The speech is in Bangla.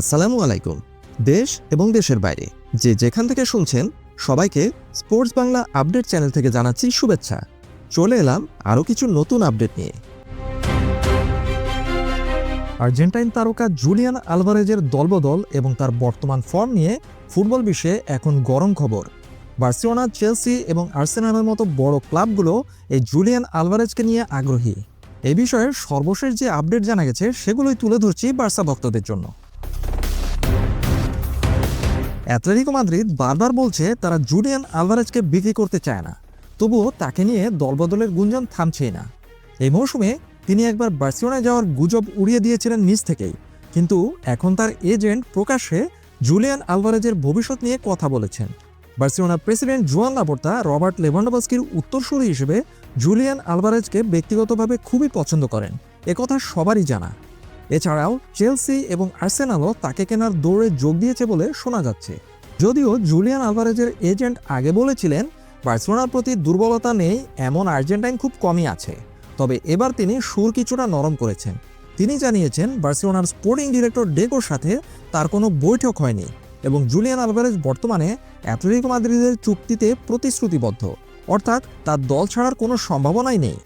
আসসালামু আলাইকুম। দেশ এবং দেশের বাইরে যে যেখান থেকে শুনছেন সবাইকে স্পোর্টস বাংলা আপডেট চ্যানেল থেকে জানাচ্ছি শুভেচ্ছা। চলে এলাম আরও কিছু নতুন আপডেট নিয়ে। আর্জেন্টাইন তারকা জুলিয়ান আলভারেজের দলবদল এবং তার বর্তমান ফর্ম নিয়ে ফুটবল বিশ্বে এখন গরম খবর। বার্সেলোনা, চেলসি এবং আর্সেনালের মতো বড় ক্লাবগুলো এই জুলিয়ান আলভারেজকে নিয়ে আগ্রহী। এই বিষয়ে সর্বশেষ যে আপডেট জানা গেছে সেগুলোই তুলে ধরছি বার্সা ভক্তদের জন্য। অ্যাটলেটিকো মাদ্রিদ বারবার বলছে তারা জুলিয়ান আলভারেজকে বিক্রি করতে চায় না, তবুও তাকে নিয়ে দলবদলের গুঞ্জন থামছেই না। এই মৌসুমে তিনি একবার বার্সেলোনায় যাওয়ার গুজব উড়িয়ে দিয়েছিলেন নিজ থেকেই, কিন্তু এখন তার এজেন্ট প্রকাশ্যে জুলিয়ান আলভারেজের ভবিষ্যৎ নিয়ে কথা বলেছেন। বার্সেলোনার প্রেসিডেন্ট জুয়ান লাপোর্তা রবার্ট লেভানডোভস্কির উত্তরসূরি হিসেবে জুলিয়ান আলভারেজকে ব্যক্তিগতভাবে খুবই পছন্দ করেন, একথা সবারই জানা। এছাড়াও চেলসি এবং আর্সেনালও তাকে কেনার দৌড়ে যোগ দিয়েছে বলে শোনা যাচ্ছে। যদিও জুলিয়ান আলভারেজের এজেন্ট আগে বলেছিলেন বার্সেলোনার প্রতি দুর্বলতা নেই এমন আর্জেন্টাইন খুব কমই আছে, তবে এবার তিনি সুর কিছুটা নরম করেছেন। তিনি জানিয়েছেন বার্সেলোনার স্পোর্টিং ডিরেক্টর ডেকোর সাথে তার কোনো বৈঠক হয়নি এবং জুলিয়ান আলভারেজ বর্তমানে অ্যাটলেটিকো মাদ্রিদের চুক্তিতে প্রতিশ্রুতিবদ্ধ, অর্থাৎ তার দল ছাড়ার কোনো সম্ভাবনাই নেই।